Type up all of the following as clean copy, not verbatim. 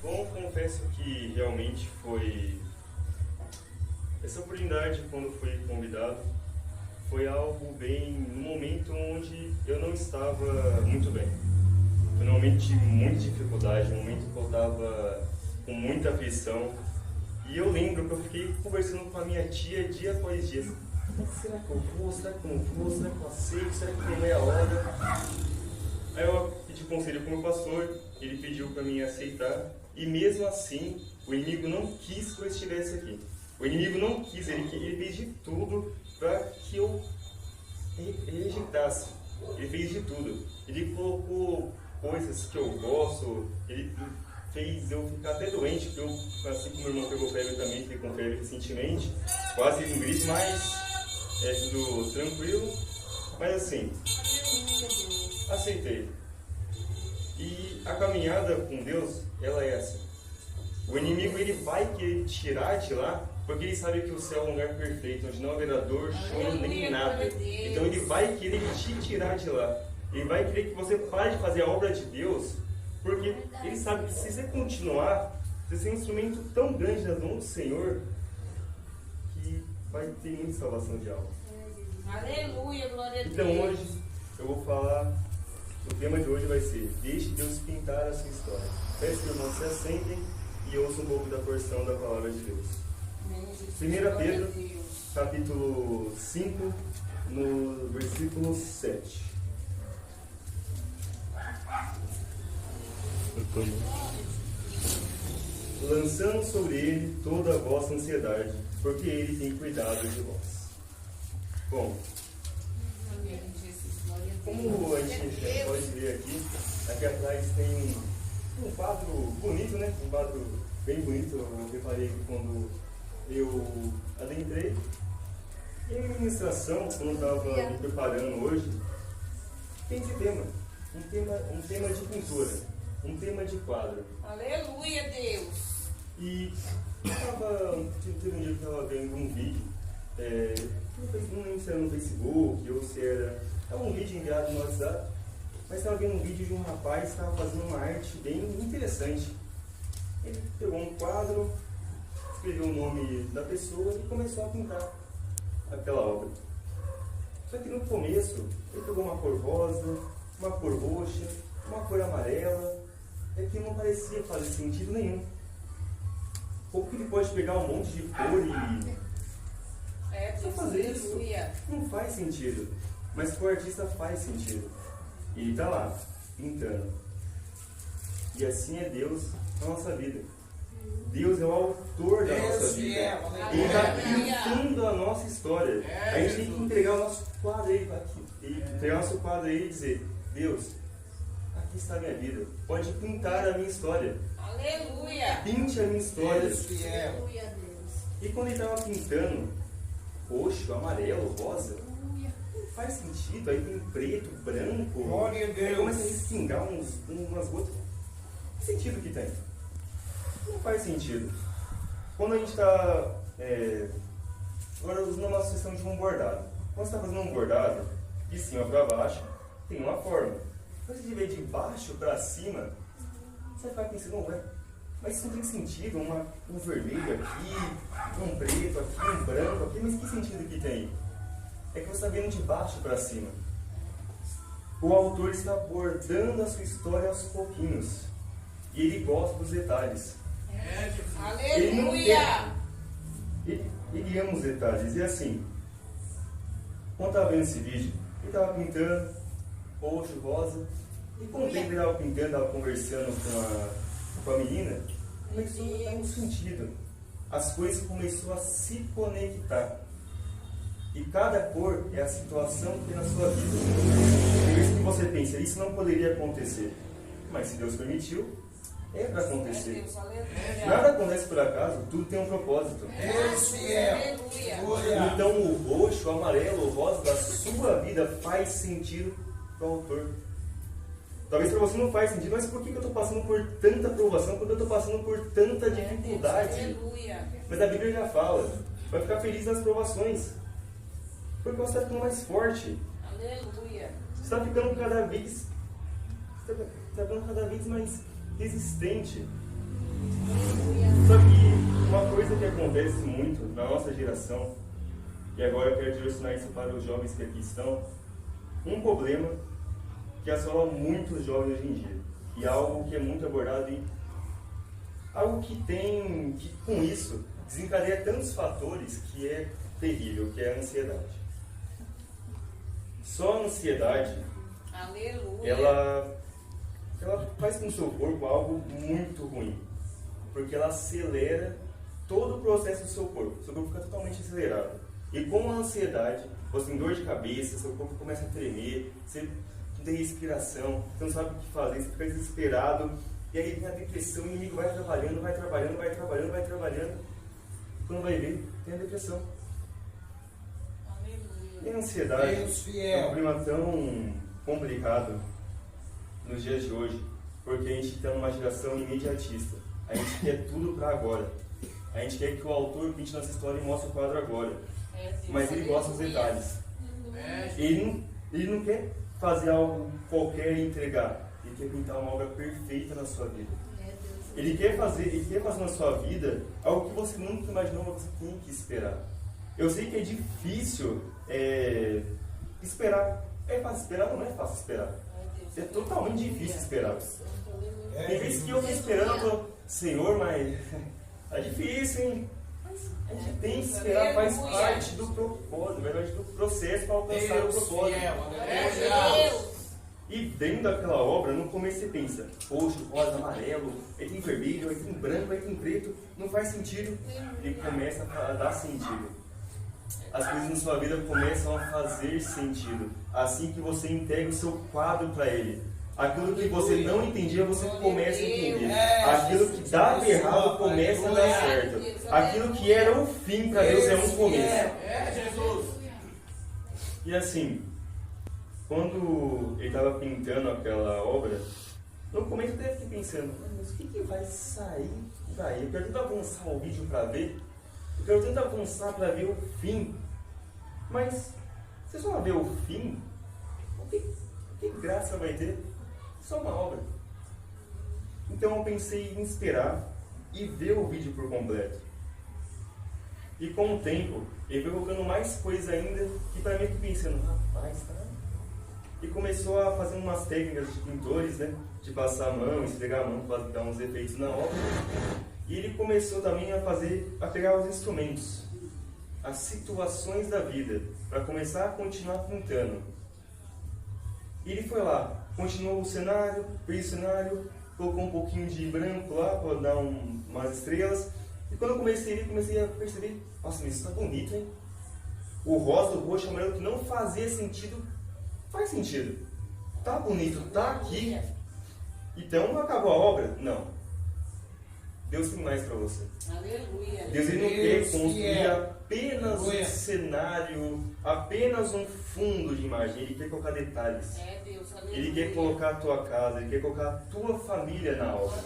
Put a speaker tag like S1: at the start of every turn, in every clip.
S1: Bom, confesso que realmente foi essa oportunidade quando fui convidado foi algo bem no momento onde eu não estava muito bem. Foi num momento de muita dificuldade, um momento que eu estava com muita aflição. E eu lembro que eu fiquei conversando com a minha tia dia após dia. Será que eu vou? Será que eu não vou? Será que eu aceito? Será que não é a hora? Aí eu pedi conselho com o meu pastor, ele pediu para mim aceitar. E mesmo assim, o inimigo não quis que eu estivesse aqui. O inimigo não quis, ele fez de tudo para que eu rejeitasse. Ele fez de tudo. Ele colocou coisas que eu gosto, ele fez eu ficar até doente, porque eu, assim como meu irmão pegou febre também, fiquei com febre recentemente, quase um gripe, mas é tudo tranquilo. Mas assim, aceitei. E a caminhada com Deus, ela é assim. O inimigo, ele vai querer tirar de lá, porque ele sabe que o céu é um lugar perfeito, onde não haverá dor, choro, nem nada. Então ele vai querer te tirar de lá. Ele vai querer que você pare de fazer a obra de Deus, porque ele sabe que se você continuar, você é um instrumento tão grande nas mãos do Senhor, que vai ter muita salvação de alma.
S2: Aleluia, glória a Deus.
S1: Então hoje eu vou falar, o tema de hoje vai ser: deixe Deus pintar a sua história. Peço que os irmãos se assentem e ouçam um pouco da porção da palavra de Deus. 1 Pedro, capítulo 5, no versículo 7. Lançando sobre ele toda a vossa ansiedade, porque ele tem cuidado de vós. Bom, como a gente pode ver aqui atrás tem um quadro bonito, né? Um quadro bem bonito. Eu reparei que quando eu adentrei. E a ministração, quando eu estava me preparando hoje, tem esse tema. Um tema de pintura, um tema de quadro.
S2: Aleluia, Deus.
S1: E teve um dia que eu estava vendo um vídeo, não lembro se era no Facebook ou se era um vídeo enviado no WhatsApp, mas estava vendo um vídeo de um rapaz que estava fazendo uma arte bem interessante. Ele pegou um quadro, escreveu o nome da pessoa e começou a pintar aquela obra. Só que no começo, ele pegou uma cor rosa, uma cor roxa, uma cor amarela, que não parecia fazer sentido nenhum. Como que ele pode pegar um monte de cor e só fazer isso? Não faz sentido. Mas para o artista faz sentido. E ele está lá, pintando. E assim é Deus na nossa vida. Deus é o autor da nossa vida. Ele está pintando a nossa história. A gente tem que entregar o nosso quadro a Ele, entregar o nosso quadro a Ele e dizer: Deus, aqui está a minha vida. Pode pintar a minha história.
S2: Aleluia.
S1: Pinte a minha história.
S2: Aleluia, Deus.
S1: E quando ele estava pintando roxo, amarelo, rosa, não faz sentido. Aí tem preto, branco.
S3: Glória a Deus.
S1: Aí começa a respingar umas gotas. Que sentido que tem? Não faz sentido. Quando a gente está agora usando uma sucessão de um bordado. Quando você está fazendo um bordado, de cima para baixo, tem uma forma. Quando você vê de baixo para cima, você vai pensando: ué, mas isso não tem sentido, um vermelho aqui, um preto aqui, um branco aqui, mas que sentido que tem? É que você está vendo de baixo para cima. O autor está bordando a sua história aos pouquinhos. E ele gosta dos detalhes.
S2: Aleluia.
S1: Ele ama os detalhes. E assim, quando estava vendo esse vídeo, ele estava pintando roxo, rosa. E com o tempo ele estava pintando, estava conversando com a menina, começou a dar um sentido. As coisas começaram a se conectar. E cada cor é a situação que tem na sua vida. Por isso que você pensa: isso não poderia acontecer. Mas se Deus permitiu, é para acontecer. Nada acontece por acaso, tudo tem um propósito. Então o roxo, o amarelo, o rosa da sua vida faz sentido para o autor. Talvez para você não faz sentido, mas por que eu estou passando por tanta provação, por que eu estou passando por tanta dificuldade? Mas a Bíblia já fala: vai ficar feliz nas provações, porque você está ficando mais forte.
S2: Aleluia.
S1: Você está ficando cada vez mais resistente. Só que uma coisa que acontece muito na nossa geração, e agora eu quero direcionar isso para os jovens que aqui estão, um problema que assola muitos jovens hoje em dia, e algo que é muito abordado e algo que com isso desencadeia tantos fatores que é terrível, que é a ansiedade. Só a ansiedade,
S2: Aleluia.
S1: ela faz com o seu corpo algo muito ruim, porque ela acelera todo o processo do seu corpo. Seu corpo fica totalmente acelerado. E com a ansiedade, você tem dor de cabeça, seu corpo começa a tremer, você não tem respiração, você não sabe o que fazer, você fica desesperado, e aí vem a depressão, o inimigo vai trabalhando. Quando vai ver, tem a depressão.
S2: Aleluia.
S1: E a ansiedade é um problema tão complicado nos dias de hoje, porque a gente está numa geração imediatista. A gente quer tudo para agora. A gente quer que o autor pinte nossa história e mostre o quadro agora. Mas ele gosta dos detalhes. Ele não quer fazer algo qualquer e entregar. Ele quer pintar uma obra perfeita na sua vida. Ele quer fazer na sua vida algo que você nunca imaginou, mas você tem que esperar. Eu sei que é difícil esperar. É fácil esperar? Não é fácil esperar. É totalmente difícil esperar. Tem vezes que eu estou esperando, Senhor, mas é difícil, hein? A gente tem que esperar, faz parte do propósito, faz parte do processo para alcançar o propósito. E dentro daquela obra, no começo você pensa, roxo, rosa, amarelo, aí tem vermelho, aí tem branco, aí tem preto, não faz sentido. E começa a dar sentido. As coisas na sua vida começam a fazer sentido. Assim que você entrega o seu quadro para ele. Aquilo que você não entendia, você começa a entender. Aquilo que dava errado começa a dar certo. Aquilo que era o fim para Deus é um começo. E assim, quando ele estava pintando aquela obra, no começo eu até fiquei pensando, mas o que vai sair daí? Eu quero tentar avançar o vídeo para ver. Eu quero tentar avançar para ver o fim. Mas, se só ver o fim, que graça vai ter? Só uma obra. Então eu pensei em esperar e ver o vídeo por completo. E com o tempo, ele foi colocando mais coisa ainda, que para mim eu fiquei pensando, rapaz, tá? E começou a fazer umas técnicas de pintores, né? De passar a mão, esfregar a mão para dar uns efeitos na obra. E ele começou também a pegar os instrumentos, as situações da vida, para começar a continuar pintando. E ele foi lá, continuou o cenário, fez o cenário, colocou um pouquinho de branco lá para dar umas estrelas. E quando eu comecei a perceber, nossa, mas isso tá bonito, hein? O rosa, o roxo, o amarelo que não fazia sentido, faz sentido. Tá bonito, tá aqui. Então não acabou a obra? Não. Deus tem mais para você.
S2: Aleluia.
S1: Deus ele não quer construir apenas um cenário, apenas um fundo de imagem. Ele quer colocar detalhes.
S2: Deus,
S1: ele quer colocar a tua casa, ele quer colocar a tua família na obra.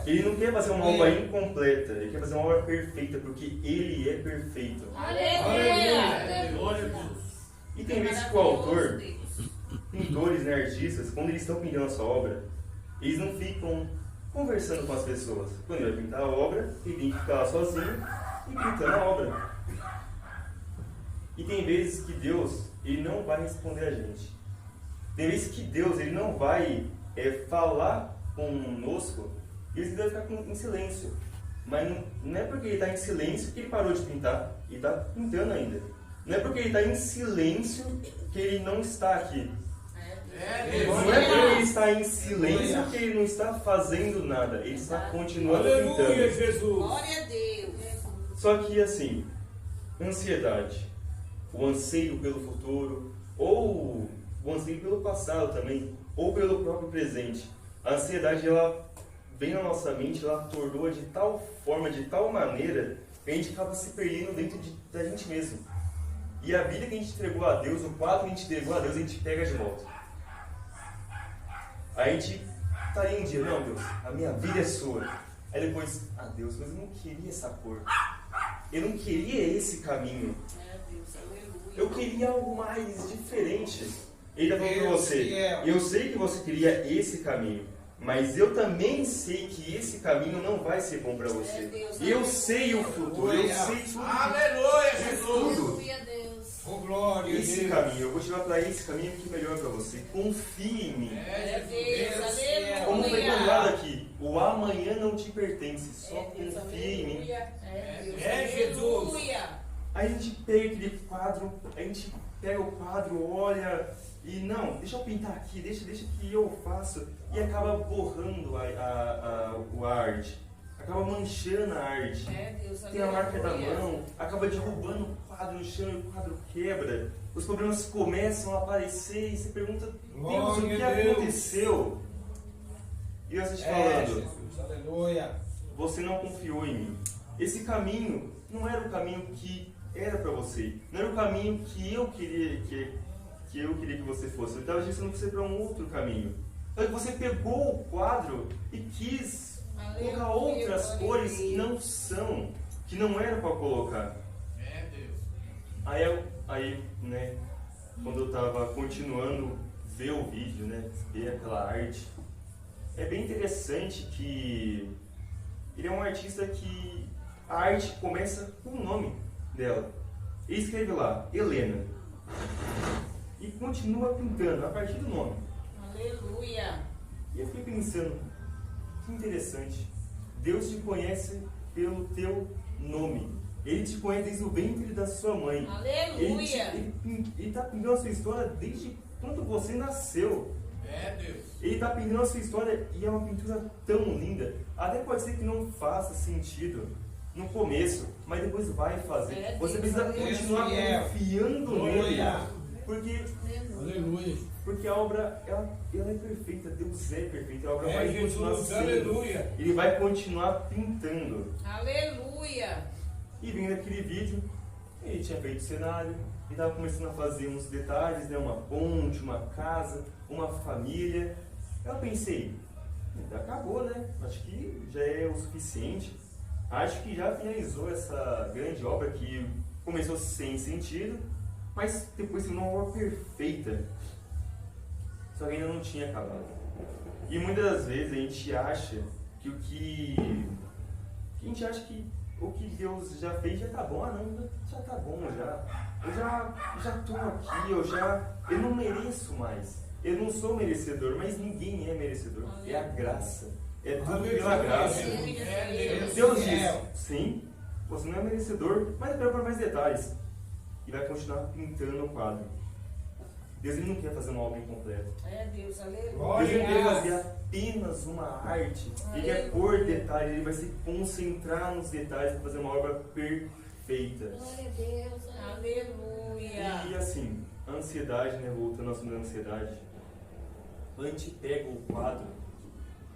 S1: Ele não quer fazer uma obra incompleta, ele quer fazer uma obra perfeita, porque ele é perfeito.
S2: Aleluia.
S1: E tem vezes que o autor, pintores, né, artistas, quando eles estão pintando a sua obra, eles não ficam conversando com as pessoas. Quando ele vai pintar a obra, ele tem que ficar lá sozinho e pintando a obra. E tem vezes que Deus ele não vai responder a gente. Tem vezes que Deus ele não vai falar conosco e ele vai ficar em silêncio. Mas não é porque ele está em silêncio que ele parou de pintar. Ele está pintando ainda. Não é porque ele está em silêncio que ele não está aqui. Não é porque ele está em silêncio que ele não está fazendo nada. Ele está continuando pintando.
S3: Jesus.
S2: Glória a Deus.
S1: Só que assim, ansiedade, o anseio pelo futuro, ou o anseio pelo passado também, ou pelo próprio presente. A ansiedade, ela vem na nossa mente, ela tornou de tal forma, de tal maneira, que a gente acaba se perdendo dentro da gente mesmo. E a vida que a gente entregou a Deus, o quadro que a gente entregou a Deus, a gente pega de volta. A gente está aí um dia, não, Deus, a minha vida é sua. Aí depois, Deus, mas eu não queria essa cor. Eu não queria esse caminho. Eu queria algo mais diferente. Ele está falando para você, eu sei que você queria esse caminho, Mas eu também sei que esse caminho não vai ser bom para você. Eu sei o futuro, eu sei tudo.
S3: Aleluia, Jesus!
S2: Aleluia, Deus.
S3: Oh, glória a
S1: Esse
S3: Deus.
S1: caminho, eu vou te levar para esse caminho que é melhor para você. Confie em mim.
S2: Deus,
S1: Como foi
S2: aleluia.
S1: lembrado aqui, o amanhã não te pertence, só
S2: Deus,
S1: confie em mim.
S2: aleluia. Deus,
S3: É, Jesus.
S2: aleluia.
S1: Aí a gente pega aquele quadro, a gente pega o quadro, olha e não, deixa eu pintar aqui, deixa que eu faço, e acaba borrando a arte, acaba manchando a arte.
S2: Deus,
S1: Tem a marca da
S2: aleluia.
S1: mão, acaba derrubando o quadro no chão e o quadro quebra. Os problemas começam a aparecer e você pergunta, Deus, o que
S3: Glória a Deus.
S1: aconteceu? E eu estou te
S3: É,
S1: falando,
S3: Jesus, aleluia.
S1: você não confiou em mim. Esse caminho não era o caminho que era para você. Não era o caminho que eu queria que você fosse. Eu estava dizendo você para um outro caminho. Então você pegou o quadro e quis colocar outras cores que não são, que não era para colocar.
S3: É, Deus.
S1: Aí, né, quando eu estava continuando ver o vídeo, né, ver aquela arte, é bem interessante que ele é um artista que a arte começa com o nome dela. Ele escreve lá, Helena, e continua pintando a partir do nome.
S2: Aleluia.
S1: E eu fiquei pensando, que interessante, Deus te conhece pelo teu nome. Ele te conhece desde o ventre da sua mãe.
S2: Aleluia.
S1: Ele está pintando a sua história desde quando você nasceu.
S3: É, Deus.
S1: Ele está pintando a sua história e é uma pintura tão linda. Até pode ser que não faça sentido no começo, mas depois vai fazer. Você precisa continuar confiando nele. Porque
S3: Aleluia.
S1: a obra ela é perfeita, Deus é perfeito, a obra vai
S3: É,
S1: continuar
S3: Jesus,
S1: sendo.
S3: aleluia.
S1: Ele vai continuar pintando.
S2: Aleluia.
S1: E vendo aquele vídeo, ele tinha feito o cenário, ele estava começando a fazer uns detalhes, né? Uma ponte, uma casa, uma família. Eu pensei, acabou, né? Acho que já é o suficiente. Acho que já finalizou essa grande obra que começou sem sentido, mas depois se tornou uma obra perfeita. Só que ainda não tinha acabado. E muitas das vezes a gente acha que a gente acha que o que Deus já fez já tá bom. Ah, não, já tá bom já. Eu já tô aqui, eu não mereço mais. Eu não sou merecedor, mas ninguém é merecedor. É a graça. É tudo pela graça. Deus diz, sim, você não é merecedor, mas eu quero por mais detalhes. E vai continuar pintando o quadro. Deus ele não quer fazer uma obra incompleta.
S2: É, Deus, aleluia.
S1: Deus ele quer fazer apenas uma arte. Ele quer pôr detalhes, ele vai se concentrar nos detalhes para fazer uma obra perfeita.
S2: Glória a Deus, aleluia.
S1: E assim, a ansiedade, né, voltando ao assunto da ansiedade, quando a gente pega o quadro,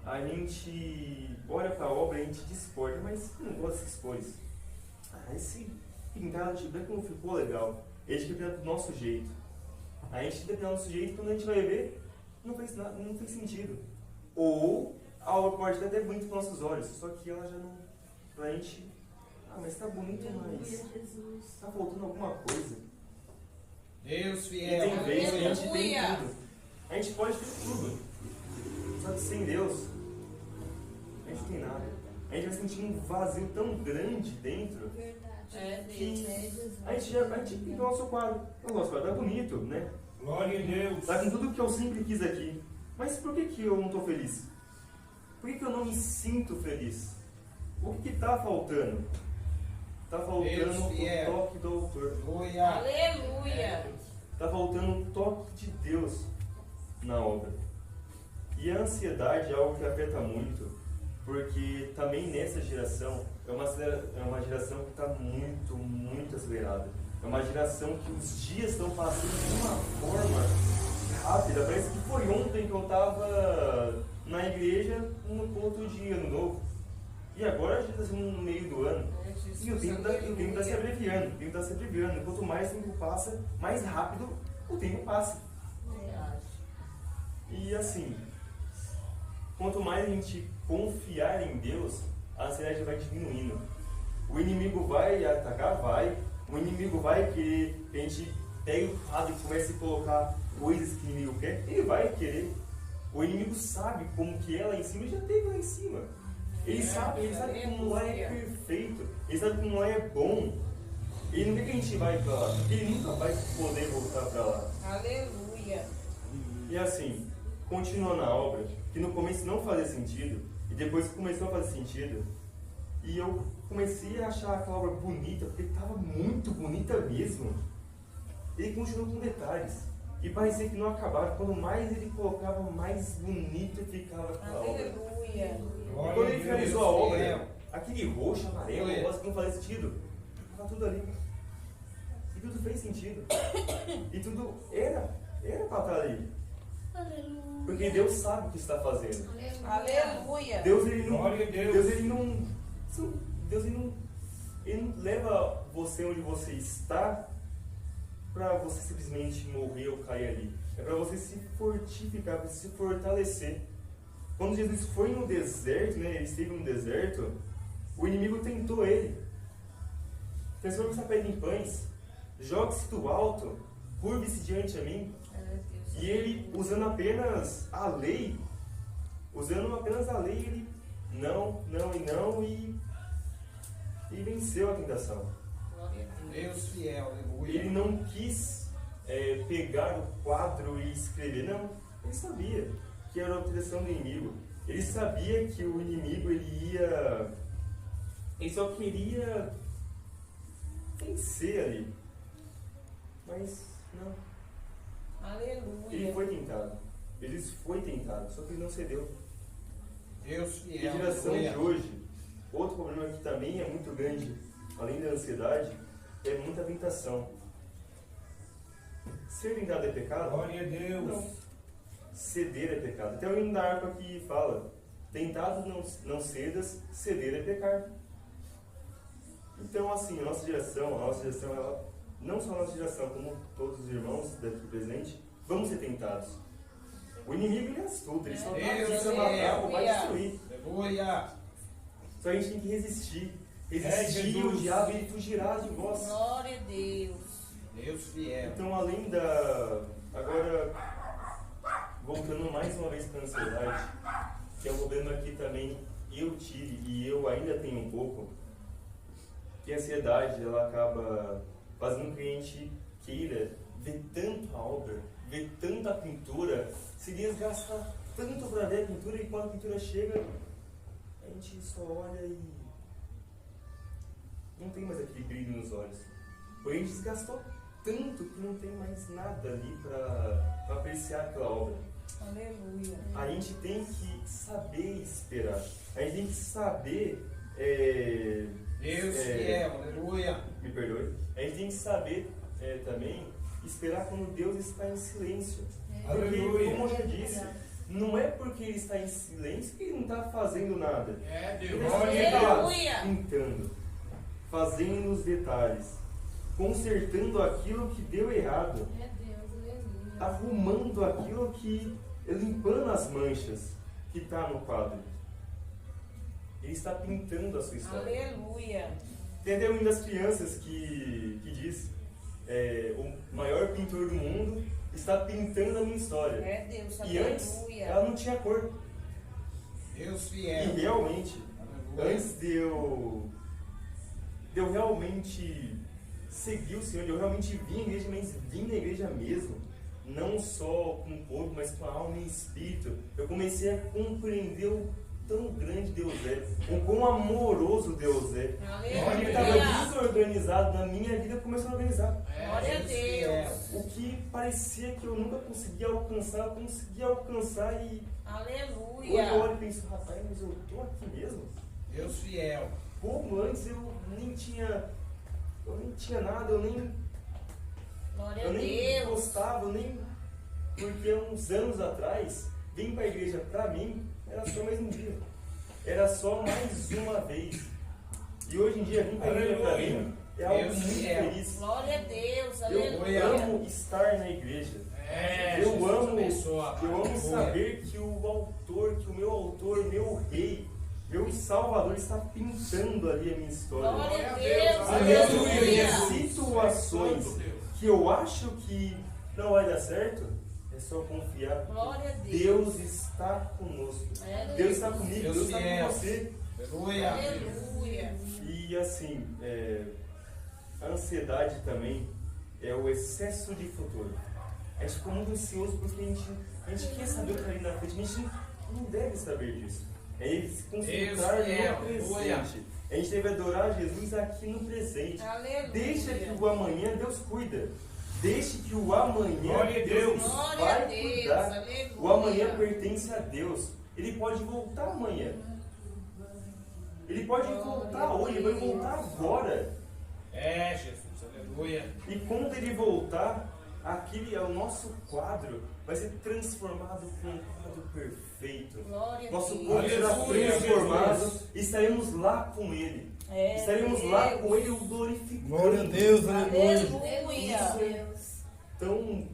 S1: a gente olha para a obra e a gente discorda, mas não gosta dessas cores. Esse pintado de branco não ficou legal. A gente quer pintar do nosso jeito. A gente quer pintar do nosso jeito, quando a gente vai ver, não fez nada, não fez sentido. Ou a obra pode estar até bonita para os nossos olhos, só que ela já não. Pra gente. Mas tá bonito, mas tá faltando alguma coisa.
S3: Deus
S1: E
S3: fiel.
S1: tem vezes que a gente tem
S2: Aleluia.
S1: tudo. A gente pode ter tudo. Só que sem Deus, a gente não tem nada. A gente vai sentir um vazio tão grande dentro
S2: É, Deus.
S1: que a gente pintou o nosso quadro. O nosso quadro tá bonito, né?
S3: Glória a Deus.
S1: Tá com tudo que eu sempre quis aqui. Mas por que eu não estou feliz? Por que eu não me sinto feliz? O que está faltando? Está faltando
S3: Deus
S1: o
S3: fiel.
S1: toque do autor.
S3: Aleluia.
S2: Aleluia.
S1: Está faltando um toque de Deus na obra. E a ansiedade é algo que afeta muito, porque também nessa geração é uma geração que está muito, muito acelerada. É uma geração que os dias estão passando de uma forma rápida. Parece que foi ontem que eu estava na igreja no culto de Ano Novo. E agora a gente está no meio do ano. E o tempo está se abreviando. O tempo está se abreviando. Quanto mais o tempo passa, mais rápido o tempo passa. E assim, quanto mais a gente confiar em Deus, a ansiedade vai diminuindo. O inimigo vai atacar? Vai. O inimigo vai querer que a gente pegue o quadro e comece a colocar coisas que o inimigo quer? Ele vai querer. O inimigo sabe como que é lá em cima, ele já teve lá em cima. Ele sabe como lá é perfeito, ele sabe como lá é bom. Ele não quer que a gente vai para lá, porque ele nunca vai poder voltar para lá.
S2: Aleluia.
S1: E assim, continuando a obra, que no começo não fazia sentido, e depois começou a fazer sentido, e eu comecei a achar aquela obra bonita, porque estava muito bonita mesmo. Ele continuou com detalhes, e parecia que não acabava. Quanto mais ele colocava, mais bonito ficava aquela obra.
S2: Aleluia.
S1: E quando ele finalizou a obra, aquele roxo, amarelo, rosa que não fazia sentido, estava tudo ali. E tudo fez sentido. E tudo era para estar ali. Porque Deus sabe o que está fazendo.
S2: Aleluia.
S1: Deus ele não,
S3: Glória a Deus.
S1: Deus ele não leva você onde você está para você simplesmente morrer ou cair ali. É para você se fortificar, para se fortalecer. Quando Jesus foi no deserto, né, ele esteve no deserto, o inimigo tentou ele. Transforma essa pedra em pães, jogue-se do alto, curve-se diante a mim. E ele, usando apenas a lei, ele não e venceu a tentação.
S3: Deus fiel, aleluia.
S1: Ele não quis pegar o quadro e escrever, não. Ele sabia que era a utilização do inimigo. Ele sabia que o inimigo ele só queria vencer ali. Mas não.
S2: Aleluia.
S1: Ele foi tentado. Ele foi tentado, só que ele não cedeu.
S3: Deus
S1: E
S3: fiel,
S1: a geração de
S3: aleluia.
S1: hoje, outro problema que também é muito grande, além da ansiedade, é muita tentação. Ser tentado é pecado?
S3: Glória a Deus.
S1: Não. Ceder é pecado. Até o hino da harpa que fala: tentado não cedas, ceder é pecar. Então, assim, a nossa geração, ela, não só a nossa geração, como todos os irmãos daqui presentes, vamos ser tentados. O inimigo ele é astuto, ele só está matar ou vai destruir.
S3: Aleluia.
S1: Só a gente tem que resistir. Resistir
S3: Jesus.
S1: o diabo ele fugirá de vós.
S2: Glória a Deus.
S3: Deus fiel.
S1: Então, além da... Agora, voltando mais uma vez para a ansiedade, que é um problema que também eu tive e eu ainda tenho um pouco, que a ansiedade ela acaba fazendo com que a gente queira ver tanto a obra, ver tanto a pintura, se desgastar tanto para ver a pintura, e quando a pintura chega, a gente só olha e não tem mais aquele brilho nos olhos. Porque a gente desgastou tanto que não tem mais nada ali para apreciar aquela obra.
S2: Aleluia.
S1: A gente tem que saber esperar. A gente tem que saber...
S3: Deus fiel, aleluia.
S1: Me perdoe. A gente tem que saber também esperar quando Deus está em silêncio. Porque,
S3: Aleluia.
S1: como eu já disse, não é porque Ele está em silêncio que Ele não está fazendo nada.
S3: É Deus.
S1: Ele
S3: Glória a Deus.
S2: Aleluia.
S1: pintando, fazendo os detalhes, consertando aquilo que deu errado, arrumando aquilo que... limpando as manchas que está no quadro. Ele está pintando a sua história.
S2: Aleluia.
S1: Tem até uma das crianças que diz: o maior pintor do mundo está pintando a minha história.
S2: É Deus.
S1: E antes,
S2: Aleluia.
S1: ela não tinha cor.
S3: Deus
S1: E
S3: fiel.
S1: realmente,
S3: Aleluia.
S1: antes de eu realmente seguir o Senhor, de eu realmente vir à igreja, mas vim na igreja mesmo, não só com o corpo, mas com a alma e espírito, eu comecei a compreender o tão grande Deus é, o quão amoroso Deus é. Onde ele estava
S2: Aleluia.
S1: desorganizado na minha vida, começou a organizar.
S2: Glória a Deus.
S1: O que parecia que eu nunca conseguia alcançar, eu consegui alcançar, e hoje eu
S2: Aleluia.
S1: olho e penso: rapaz, mas eu estou aqui mesmo?
S3: Deus fiel.
S1: Como antes eu nem tinha nada, eu nem
S2: Glória a
S1: Eu nem
S2: Deus.
S1: gostava, porque uns anos atrás, vir para a igreja para mim era só mais um dia, era só mais uma vez. E hoje em dia, vir para a igreja para mim é algo
S3: Deus
S1: muito
S3: fiel.
S1: feliz.
S2: Glória a Deus.
S1: Eu
S2: Aleluia.
S1: amo estar na igreja.
S3: É,
S1: Eu
S3: Jesus
S1: amo
S3: abençoa.
S1: Eu amo
S3: Aleluia.
S1: saber que o meu autor, meu rei, meu salvador está pintando ali a minha história.
S2: Glória a Deus.
S3: Aleluia.
S1: E
S2: Aleluia.
S1: situações que eu acho que não vai dar certo, é É só confiar.
S2: Glória a Deus.
S1: Deus está conosco. Deus está comigo, Deus está com você.
S3: Aleluia.
S2: Aleluia.
S1: E assim, a ansiedade também é o excesso de futuro. A gente ficou muito ansioso porque a gente quer saber o que está ali na frente, a gente não deve saber disso. É se concentrar no presente. A gente deve adorar Jesus aqui no presente.
S2: Aleluia.
S1: Deixa que o amanhã Deus cuida. Deixe que o amanhã
S3: Glória a Deus.
S1: vai
S2: Deus.
S1: cuidar.
S2: Aleluia.
S1: O amanhã pertence a Deus. Ele pode voltar amanhã. Ele pode voltar hoje, ele vai voltar agora.
S3: É, Jesus, aleluia.
S1: E quando ele voltar, o nosso quadro vai ser transformado com um quadro perfeito.
S2: Glória a
S1: Nosso
S2: Deus.
S1: corpo será
S3: Aleluia,
S1: transformado
S3: Jesus.
S1: e estaremos lá com ele. Estaremos
S2: Deus.
S1: lá com ele o glorificando.
S4: Glória a Deus, aleluia.
S2: Aleluia.
S1: Então,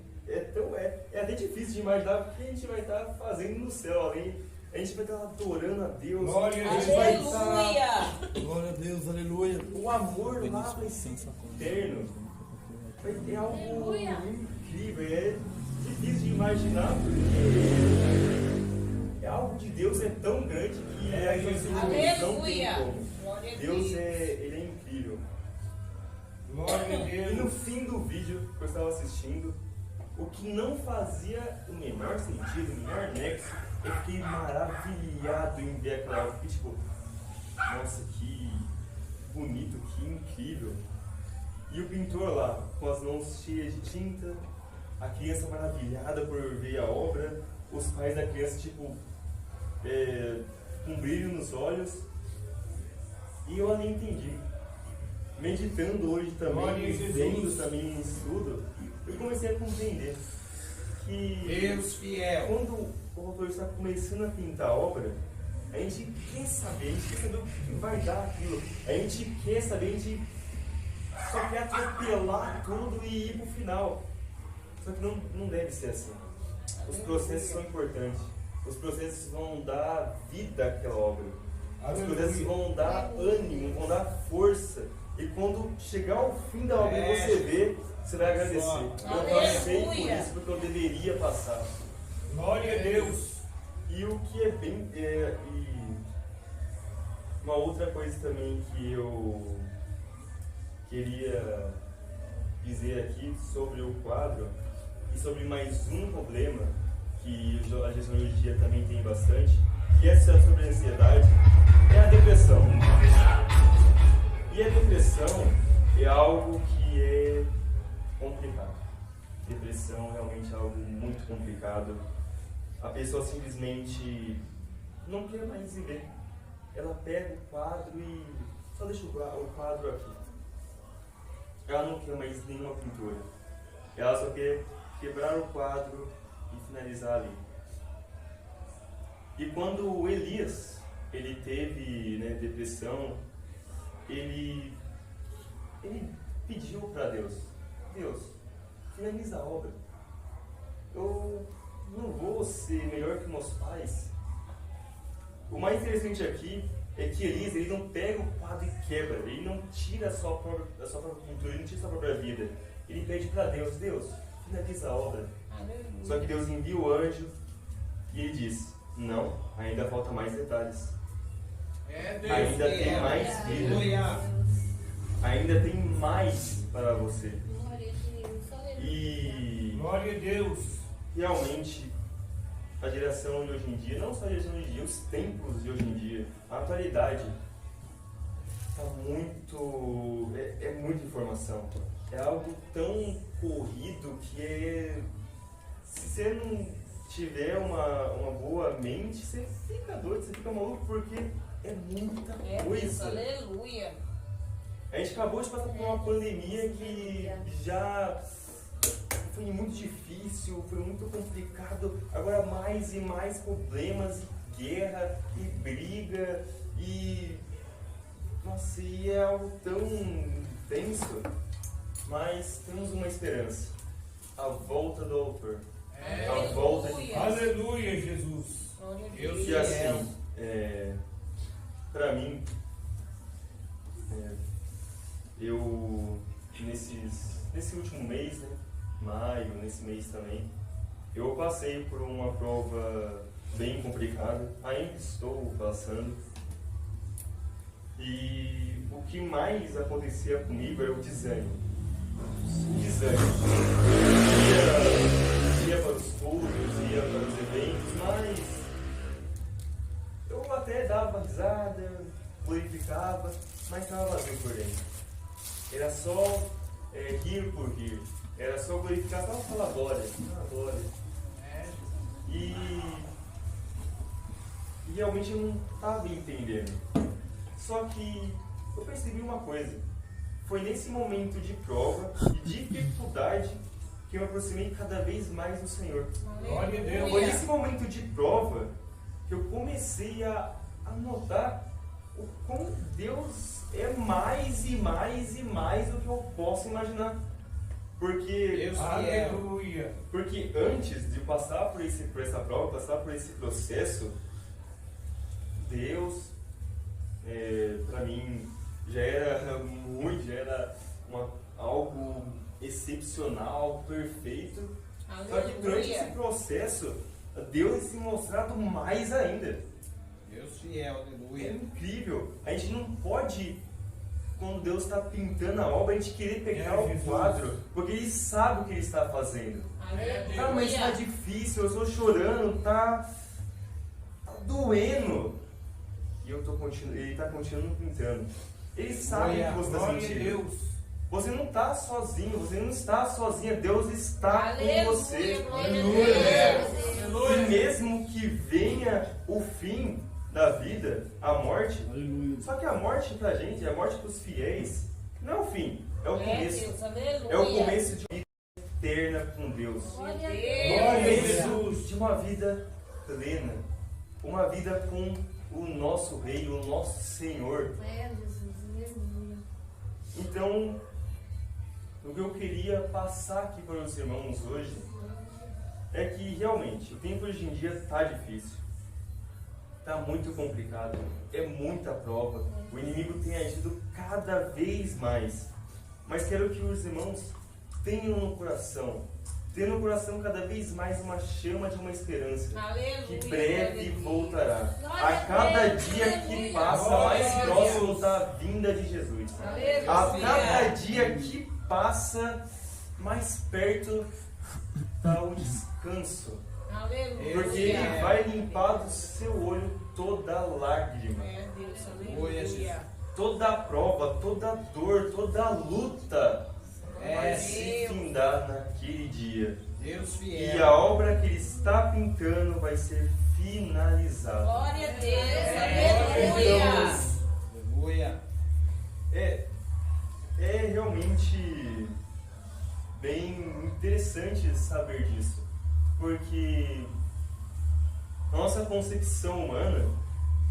S1: é até difícil de imaginar o que a gente vai estar fazendo no céu. A gente vai estar adorando a Deus.
S3: Glória a
S1: a gente vai
S2: Aleluia.
S1: estar...
S4: Glória a Deus, aleluia.
S1: O amor lá vai ser eterno. Vai ter algo incrível. É difícil de imaginar porque algo de Deus é tão grande que a gente não tem
S2: Aleluia.
S1: como.
S2: Glória a
S1: Deus
S2: Deus.
S1: ele é incrível.
S3: Glória a
S1: E no
S3: Deus.
S1: fim do vídeo que eu estava assistindo, o que não fazia o menor sentido, o menor nexo, eu fiquei maravilhado em ver aquela obra. Porque, tipo, nossa, que bonito, que incrível. E o pintor lá, com as mãos cheias de tinta, a criança maravilhada por ver a obra, os pais da criança, tipo, com brilho nos olhos. E eu nem entendi. Meditando hoje
S3: Glória a
S1: também,
S3: Jesus.
S1: vendo também um estudo, eu comecei a compreender que
S3: Deus fiel.
S1: quando o autor está começando a pintar a obra, a gente quer saber o que vai dar aquilo. A gente quer saber, a gente só quer atropelar tudo e ir pro final. Só que não deve ser assim. Os processos são importantes. Os processos vão dar vida àquela obra. Os processos vão dar ânimo, vão dar força. E quando chegar ao fim da obra e você ver, você vai agradecer. Eu passei por isso porque eu deveria passar.
S3: Glória a Deus.
S1: E o que é bem. E uma outra coisa também que eu queria dizer aqui sobre o quadro e sobre mais um problema que a gestão hoje em dia também tem bastante, que é sobre a ansiedade, é a depressão. E a depressão é algo que é complicado. Depressão realmente é algo muito complicado. A pessoa simplesmente não quer mais viver. Ela pega o quadro e só deixa o quadro aqui. Ela não quer mais nenhuma pintura. Ela só quer quebrar o quadro e finalizar ali. E quando o Elias ele teve depressão, ele pediu para Deus: Deus, finaliza a obra. Eu não vou ser melhor que meus pais. O mais interessante aqui é que Elias ele não pega o quadro e quebra, ele não tira a sua própria cultura, ele não tira a sua própria vida. Ele pede para Deus: Deus, finaliza a obra.
S2: Aleluia.
S1: Só que Deus envia o anjo e ele diz: não, ainda falta mais detalhes.
S3: É Deus
S1: Ainda
S3: fiel.
S1: tem mais vida.
S3: Aleluia.
S1: Ainda tem mais para você.
S2: Glória a Deus. Aleluia.
S1: E
S3: Glória a Deus.
S1: realmente a geração de hoje em dia, não só a geração de hoje em dia, os tempos de hoje em dia, a atualidade está muito. É muita informação. É algo tão corrido que se você não tiver uma boa mente, você fica doido, você fica maluco, porque é muita coisa.
S2: Aleluia.
S1: A gente acabou de passar por uma pandemia que já foi muito difícil, foi muito complicado. Agora mais e mais problemas, e guerra, e briga, e... Nossa, e é algo tão tenso. Mas temos uma esperança. A volta do autor. A volta de Cristo.
S3: Aleluia, Jesus.
S2: Glória a
S3: Deus
S2: Deus.
S1: E assim, pra mim, eu nesse último mês, né, maio, nesse mês também, Eu passei por uma prova bem complicada, ainda estou passando. E o que mais acontecia comigo era o desânimo. Ia para os cultos, ia para os eventos, mas eu até dava risada, glorificava, mas estava vazio por dentro. Era só rir por rir. Era só glorificar, só falar glória. E realmente eu não estava entendendo. Só que eu percebi uma coisa. Foi nesse momento de prova e dificuldade que eu me aproximei cada vez mais do Senhor.
S3: Glória a Deus.
S1: Foi nesse momento de prova que eu comecei a notar o como Deus é mais e mais e mais do que eu posso imaginar. Porque,
S3: Aleluia.
S1: porque antes de passar por essa prova, passar por esse processo, Deus, para mim, já era algo excepcional, perfeito.
S2: Aleluia.
S1: Só que durante esse processo, Deus tem se mostrado mais ainda.
S5: Deus fiel,
S1: É
S5: aleluia.
S1: incrível. A gente não pode, quando Deus está pintando a obra, a gente querer pegar o
S3: Jesus.
S1: quadro, porque Ele sabe o que Ele está fazendo. Ah, mas está difícil, eu estou chorando, tá doendo. E Ele está continuando pintando. Ele sabe o que você está
S3: Glória a
S1: sentindo.
S3: Deus.
S1: Você não está sozinho, você não está sozinha. Deus está com você. E mesmo que venha o fim da vida, a morte,
S4: Aleluia.
S1: só que a morte pra gente, a morte pros fiéis, não é o fim, é o começo.
S2: Aleluia.
S1: É o começo de uma vida eterna com Deus.
S2: Glória a
S1: É o
S2: Deus.
S1: começo de uma vida plena. Uma vida com o nosso Rei, o nosso Senhor.
S2: É, Jesus, aleluia.
S1: Então, o que eu queria passar aqui para os irmãos hoje é que realmente o tempo hoje em dia está difícil, está muito complicado, é muita prova, o inimigo tem agido cada vez mais. Mas quero que os irmãos tenham no coração cada vez mais uma chama de uma esperança
S2: Aleluia.
S1: que breve voltará.
S2: Glória
S1: A
S2: a
S1: cada
S2: Deus,
S1: dia que
S2: aleluia.
S1: passa,
S3: Glória
S1: mais
S3: a
S1: próximo
S3: Deus.
S1: da vinda de Jesus.
S2: Aleluia.
S1: A cada dia que passa, mais perto está o descanso.
S2: Aleluia.
S1: Porque Ele vai limpar do seu olho toda lágrima,
S2: É, Deus,
S5: Aleluia,
S2: aleluia.
S1: toda prova, toda dor, toda luta vai se
S2: Deus.
S1: findar naquele dia.
S5: Deus
S1: E
S5: fiel.
S1: a obra que Ele está pintando vai ser finalizada.
S2: Glória a Deus,
S1: Então,
S2: aleluia.
S5: Aleluia.
S1: é realmente bem interessante saber disso, porque a nossa concepção humana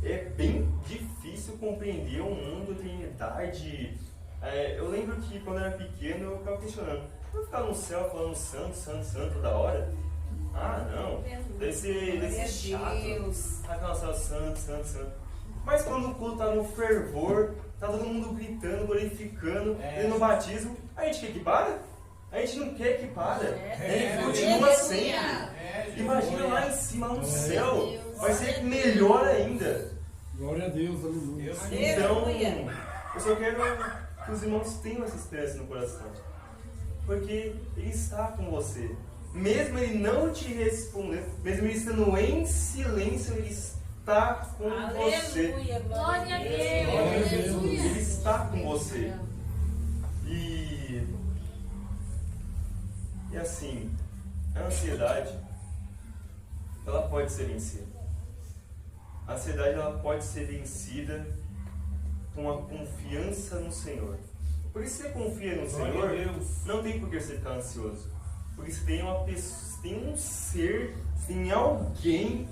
S1: é bem difícil compreender um mundo, eternidade. Eu lembro que quando eu era pequeno eu ficava questionando, eu ficar no céu falando santo, santo, santo toda hora? Ah, não, deve ser chato.
S2: Deus.
S1: Aquela céu santo, santo, santo. Mas quando o culto tá no fervor, tá todo mundo gritando, glorificando, e no batismo, a gente quer que para? A gente não quer que para. Ele continua sempre. Imagina lá em cima, no céu, vai ser melhor ainda.
S4: Glória a Deus, aleluia.
S5: Deus
S1: Então,
S2: Aleluia.
S1: eu só quero que os irmãos tenham essa esperança no coração. Porque Ele está com você. Mesmo Ele não te respondendo, mesmo Ele estando em silêncio, Ele está com você.
S2: Aleluia.
S6: Glória a
S1: Glória a
S6: Deus.
S1: Deus. Ele está com você. E assim, a ansiedade, ela pode ser vencida. A ansiedade, ela pode ser vencida com a confiança no Senhor. Porque se você confia no
S3: Glória
S1: Senhor,
S3: a Deus.
S1: não tem por que você ficar ansioso. Porque você tem uma pessoa, tem um ser, tem alguém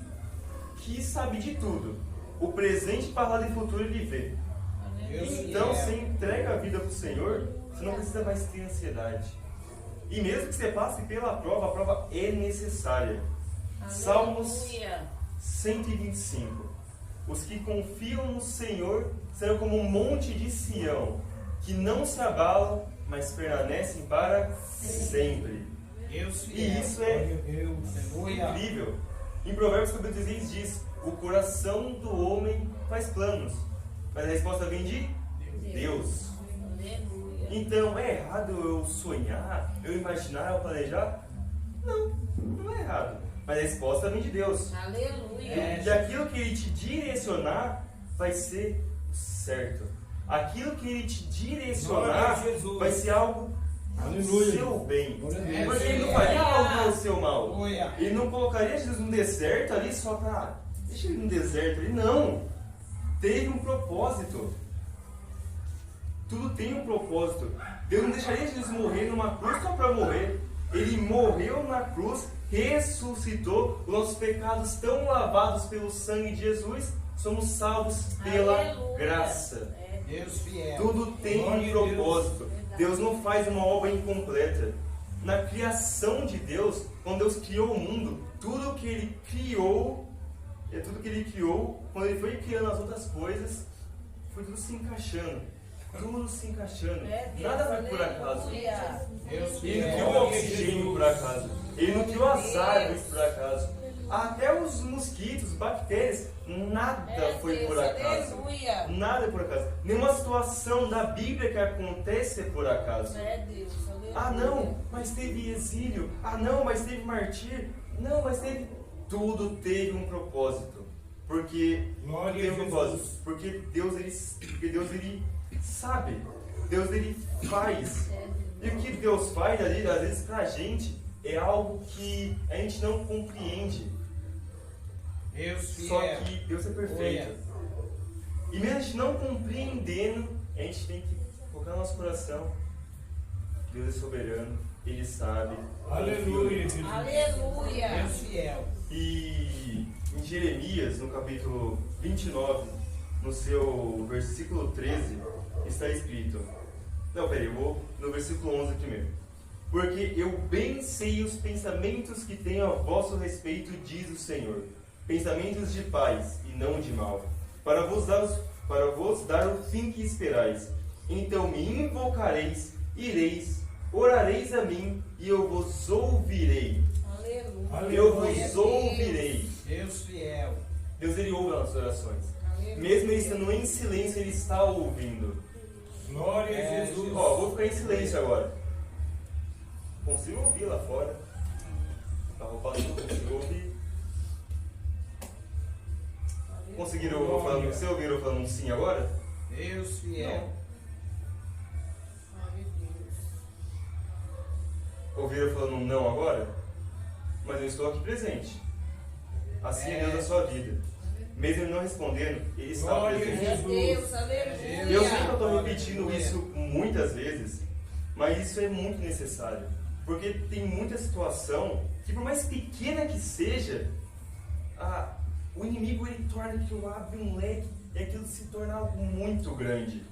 S1: que sabe de tudo. O presente, passado e futuro Ele vê.
S5: Deus
S1: Então,
S5: fiel.
S1: você entrega a vida para o Senhor, você não precisa mais ter ansiedade. E mesmo que você passe pela prova, a prova é necessária. Salmos
S2: Aleluia.
S1: 125. Os que confiam no Senhor serão como um monte de Sião, que não se abalam, mas permanecem para sempre.
S5: Deus
S1: E
S5: fiel.
S1: isso é
S3: Glória a Deus.
S5: Aleluia.
S1: incrível. Em Provérbios capítulo 16 diz: o coração do homem faz planos, mas a resposta vem de Deus.
S2: Aleluia.
S1: Então, é errado eu sonhar, eu imaginar, eu planejar? Não, não é errado. Mas a resposta vem de Deus.
S2: Aleluia.
S1: E aquilo que Ele te direcionar vai ser certo. Aquilo que Ele te
S3: Glória
S1: direcionar
S3: a Jesus.
S1: vai ser algo do
S4: Aleluia.
S1: seu bem.
S4: Glória a Deus.
S1: Porque Ele não faria algo do seu mal.
S5: Aleluia.
S1: Ele não colocaria Jesus no deserto ali só para... deixa ele no deserto ali. Não. Teve um propósito. Tudo tem um propósito. Deus não deixaria Jesus morrer numa cruz só para morrer. Ele morreu na cruz, ressuscitou. Os nossos pecados estão lavados pelo sangue de Jesus. Somos salvos pela
S2: Aleluia.
S1: graça.
S2: É.
S5: Deus fiel.
S1: Tudo tem
S3: Glória
S1: um
S3: a Deus.
S1: propósito. Deus não faz uma obra incompleta. Na criação de Deus, quando Deus criou o mundo, tudo que Ele criou, quando Ele foi criando as outras coisas, foi tudo se encaixando. Tudo se encaixando.
S2: É, Deus.
S1: Nada foi por acaso.
S2: Aleluia.
S5: Deus
S1: Ele não
S5: fiel.
S1: criou o oxigênio por acaso. Ele não criou as árvores por acaso. Até os mosquitos, bactérias, nada
S2: É,
S1: foi
S2: Deus.
S1: por acaso.
S2: Aleluia.
S1: Nada é por acaso. Nenhuma situação da Bíblia que acontece é por acaso.
S2: É Deus. Aleluia.
S1: Ah não, mas teve exílio. Ah não, mas teve martírio. Não, mas teve... Tudo teve um propósito. Porque
S3: Glória
S1: teve
S3: a
S1: um
S3: Jesus.
S1: propósito. Porque Deus ele sabe. Deus ele faz.
S2: É
S1: E o que Deus faz ali, às vezes pra gente, é algo que a gente não compreende.
S5: Deus fiel.
S1: Só que Deus é perfeito. E mesmo a gente não compreendendo, a gente tem que colocar no nosso coração. Deus é soberano, Ele sabe.
S3: Aleluia, Jesus.
S2: Aleluia.
S5: Deus fiel.
S1: E em Jeremias, no capítulo 29, no seu versículo 13, está escrito... Não, peraí, eu vou no versículo 11 primeiro. Porque eu bem sei os pensamentos que tenho a vosso respeito, diz o Senhor. Pensamentos de paz e não de mal, para vos dar o fim que esperais. Então me invocareis, ireis, orareis a mim, e eu vos ouvirei.
S2: Aleluia.
S1: Eu
S2: Glória a
S1: vos
S2: Deus.
S1: ouvirei.
S5: Deus fiel.
S1: Deus ele ouve as nossas orações.
S2: Aleluia.
S1: Mesmo ele estando em silêncio, ele está ouvindo.
S3: Glória a Jesus.
S1: Ó, vou ficar em silêncio agora. Consigo ouvir lá fora. Tá roubado, não consigo ouvir. Conseguiram eu falando? Você ouviram eu falando um sim agora?
S5: Deus fiel.
S2: Glória a Deus.
S1: Ouviram eu falando um não agora? Mas eu estou aqui presente. Assim é Deus na sua vida. Mesmo ele não respondendo, ele está
S3: Glória a
S1: presente.
S2: É
S3: Jesus.
S2: Deus. Aleluia.
S1: Eu sei que eu estou repetindo isso muitas vezes, mas isso é muito necessário. Porque tem muita situação que, por mais pequena que seja, o inimigo ele torna aquilo, abre um leque e aquilo se torna algo muito grande.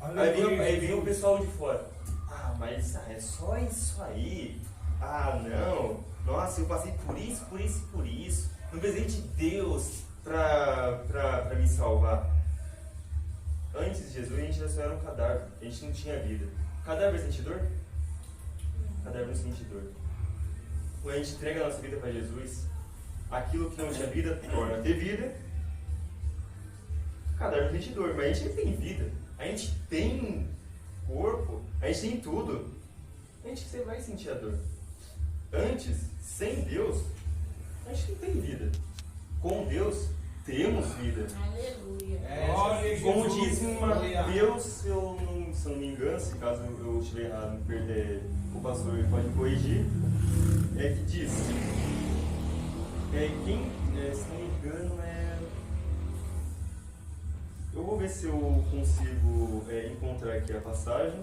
S1: Aí vem o pessoal de fora. Ah, mas é só isso aí. Ah, não. Nossa, eu passei por isso, por isso e por isso. Não precisei de Deus para me salvar. Antes de Jesus, a gente já só era um cadáver. A gente não tinha vida. Cadáver sente dor? Cadáver não sente dor. Quando a gente entrega a nossa vida para Jesus, aquilo que não tinha vida torna a ter vida. Cadáver não sente dor, mas a gente tem vida. A gente tem corpo, a gente tem tudo. A gente você vai sentir a dor. Antes, sem Deus, a gente não tem vida. Com Deus, temos vida.
S2: Aleluia.
S3: Glória a
S1: Como
S3: Jesus.
S1: diz em Mateus, se eu não me engano, se caso eu estiver errado, o pastor pode me corrigir, é que diz, se não me engano, eu vou ver se eu consigo encontrar aqui a passagem,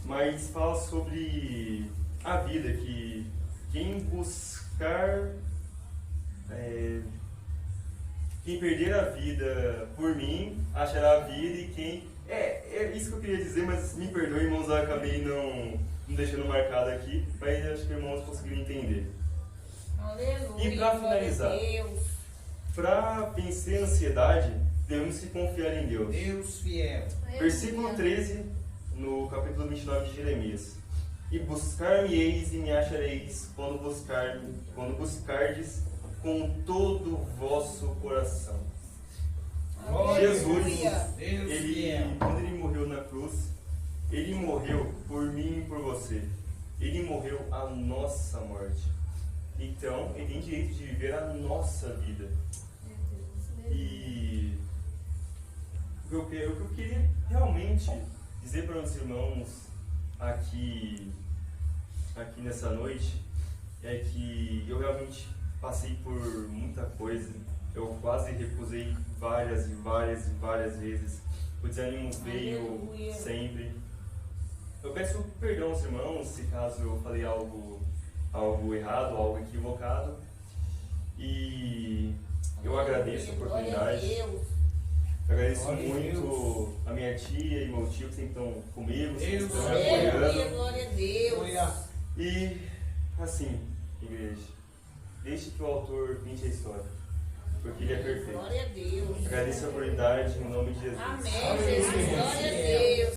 S1: mas fala sobre a vida, que quem buscar... quem perder a vida por mim, achará a vida, e quem... É isso que eu queria dizer, mas me perdoe, irmãos, eu acabei não deixando marcado aqui, mas acho que irmãos conseguiram entender.
S2: Aleluia.
S1: E pra finalizar,
S2: Glória a Deus.
S1: para vencer a ansiedade, devemos se confiar em Deus.
S5: Deus fiel.
S1: Versículo 13, no capítulo 29 de Jeremias. E buscar-me-eis e me achareis quando buscardes com todo o vosso coração. Jesus, quando ele morreu na cruz, ele morreu por mim e por você. Ele morreu a nossa morte. Então, ele tem direito de viver a nossa vida. E o que eu queria realmente dizer para os irmãos aqui nessa noite é que eu realmente passei por muita coisa. Eu quase recusei várias vezes. O desânimo veio sempre. Eu peço perdão aos irmãos se caso eu falei algo errado, algo equivocado. E eu agradeço a oportunidade. Eu agradeço muito a minha tia e meu tio que sempre estão comigo, sempre estão me apoiando.
S2: Glória a Deus.
S1: E assim, igreja, deixe que o autor pinte a história, porque ele é perfeito.
S2: Glória a Deus.
S1: Agradeço a oportunidade em nome de Jesus.
S2: Amém, Jesus.